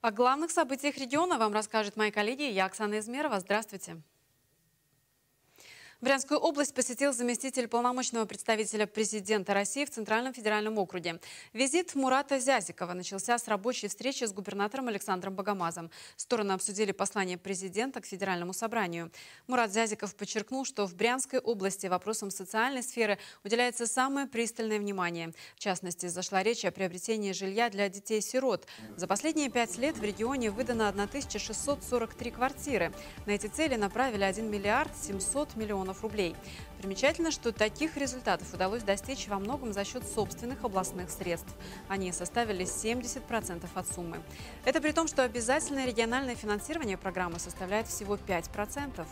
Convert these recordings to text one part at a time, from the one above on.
О главных событиях региона вам расскажет моя коллега, я Оксана Измерова. Здравствуйте. Брянскую область посетил заместитель полномочного представителя президента России в Центральном федеральном округе. Визит Мурата Зязикова начался с рабочей встречи с губернатором Александром Богомазом. Стороны обсудили послание президента к федеральному собранию. Мурат Зязиков подчеркнул, что в Брянской области вопросам социальной сферы уделяется самое пристальное внимание. В частности, зашла речь о приобретении жилья для детей-сирот. За последние 5 лет в регионе выдано 1643 квартиры. На эти цели направили 1 миллиард 700 миллионов рублей. Примечательно, что таких результатов удалось достичь во многом за счет собственных областных средств. Они составили 70% от суммы. Это при том, что обязательное региональное финансирование программы составляет всего 5%.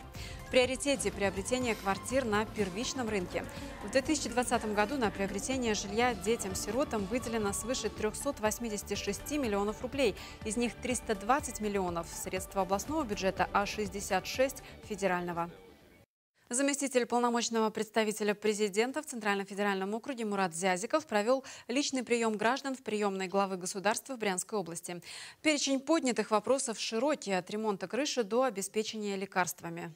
В приоритете приобретение квартир на первичном рынке. В 2020 году на приобретение жилья детям-сиротам выделено свыше 386 миллионов рублей. Из них 320 миллионов – средства областного бюджета, а 66 – федерального. Заместитель полномочного представителя президента в Центральном федеральном округе Мурат Зязиков провел личный прием граждан в приемной главы государства в Брянской области. Перечень поднятых вопросов широкий – от ремонта крыши до обеспечения лекарствами.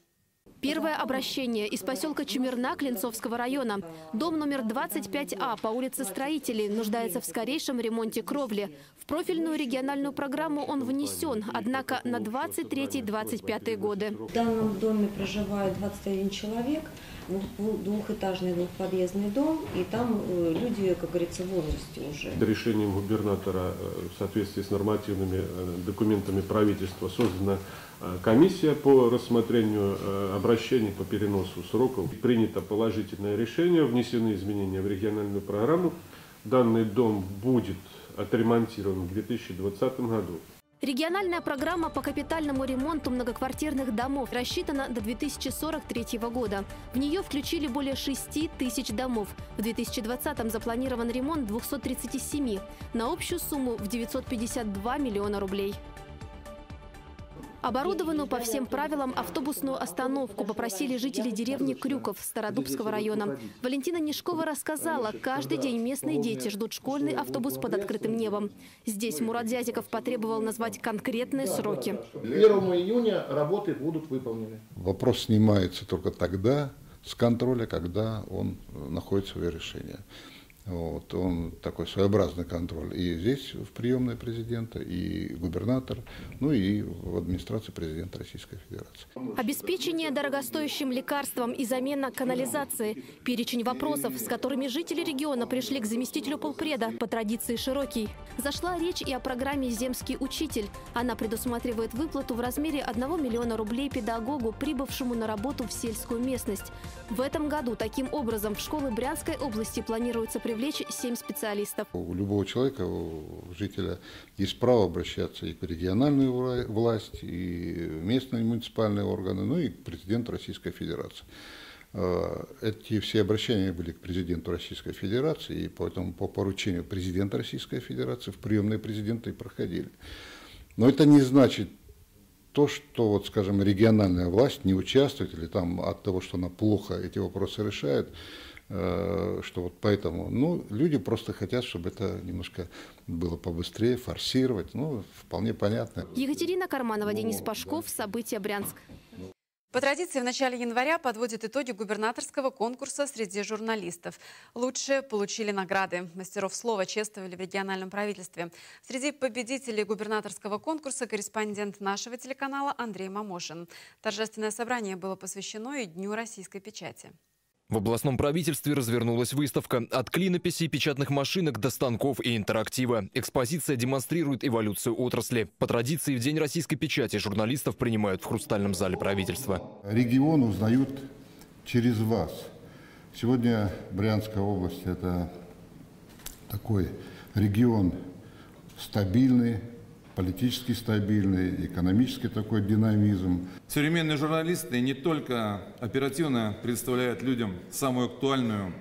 Первое обращение из поселка Чумерна Клинцовского района. Дом номер 25А по улице Строителей нуждается в скорейшем ремонте кровли. В профильную региональную программу он внесен, однако на 23-25 годы. В данном доме проживает 21 человек, двухэтажный двухподъездный дом, и там люди, как говорится, в возрасте уже. Решением губернатора в соответствии с нормативными документами правительства создана комиссия по рассмотрению обращений по переносу сроков. Принято положительное решение, внесены изменения в региональную программу. Данный дом будет отремонтирован в 2020 году. Региональная программа по капитальному ремонту многоквартирных домов рассчитана до 2043 года. В нее включили более 6 тысяч домов. В 2020-м запланирован ремонт 237 на общую сумму в 952 миллиона рублей. Оборудованную по всем правилам автобусную остановку попросили жители деревни Крюков Стародубского района. Валентина Нишкова рассказала, каждый день местные дети ждут школьный автобус под открытым небом. Здесь Мурат Зязиков потребовал назвать конкретные сроки. 1 июня работы будут выполнены. Вопрос снимается только тогда с контроля, когда он находит свое решение. Вот, он такой своеобразный контроль и здесь в приемной президента, и губернатор, ну и в администрации президента Российской Федерации. Обеспечение дорогостоящим лекарством и замена канализации. Перечень вопросов, с которыми жители региона пришли к заместителю полпреда, по традиции широкий. Зашла речь и о программе «Земский учитель». Она предусматривает выплату в размере 1 миллиона рублей педагогу, прибывшему на работу в сельскую местность. В этом году таким образом в школы Брянской области планируется привлечь 7 специалистов. У любого человека, у жителя есть право обращаться и к региональную власть, и в местные муниципальные органы, ну и к президенту Российской Федерации. Эти все обращения были к президенту Российской Федерации, и поэтому по поручению президента Российской Федерации в приемные президента и проходили. Но это не значит то, что, вот, скажем, региональная власть не участвует, или там от того, что она плохо эти вопросы решает, что вот поэтому, ну, люди просто хотят, чтобы это немножко было побыстрее, форсировать, ну, вполне понятно. Екатерина Карманова, Денис Пашков, события Брянск. По традиции, в начале января подводят итоги губернаторского конкурса среди журналистов. Лучшие получили награды. Мастеров слова чествовали в региональном правительстве. Среди победителей губернаторского конкурса корреспондент нашего телеканала Андрей Мамошин. Торжественное собрание было посвящено и Дню российской печати. В областном правительстве развернулась выставка. От клинописи, печатных машинок до станков и интерактива. Экспозиция демонстрирует эволюцию отрасли. По традиции, в День российской печати журналистов принимают в Хрустальном зале правительства. Регион узнают через вас. Сегодня Брянская область – это такой регион стабильный, политически стабильный, экономический такой динамизм. Современные журналисты не только оперативно представляют людям самую актуальную,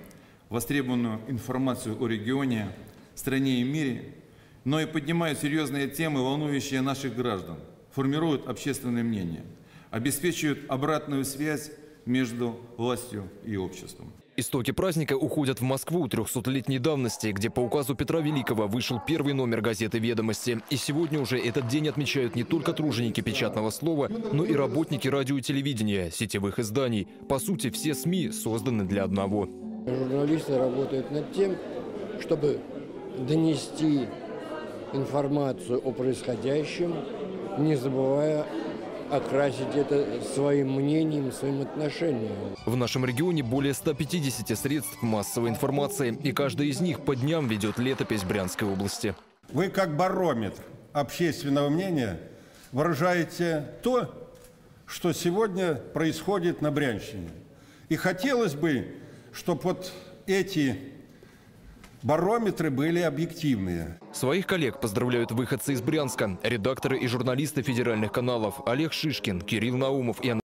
востребованную информацию о регионе, стране и мире, но и поднимают серьезные темы, волнующие наших граждан, формируют общественное мнение, обеспечивают обратную связь между властью и обществом. Истоки праздника уходят в Москву 300-летней давности, где по указу Петра Великого вышел первый номер газеты «Ведомости». И сегодня уже этот день отмечают не только труженики печатного слова, но и работники радио и телевидения, сетевых изданий. По сути, все СМИ созданы для одного. Журналисты работают над тем, чтобы донести информацию о происходящем, не забывая окрасить это своим мнением, своим отношением. В нашем регионе более 150 средств массовой информации, и каждый из них по дням ведет летопись Брянской области. Вы как барометр общественного мнения выражаете то, что сегодня происходит на Брянщине. И хотелось бы, чтобы вот эти барометры были объективные. Своих коллег поздравляют выходцы из Брянска, редакторы и журналисты федеральных каналов Олег Шишкин, Кирилл Наумов и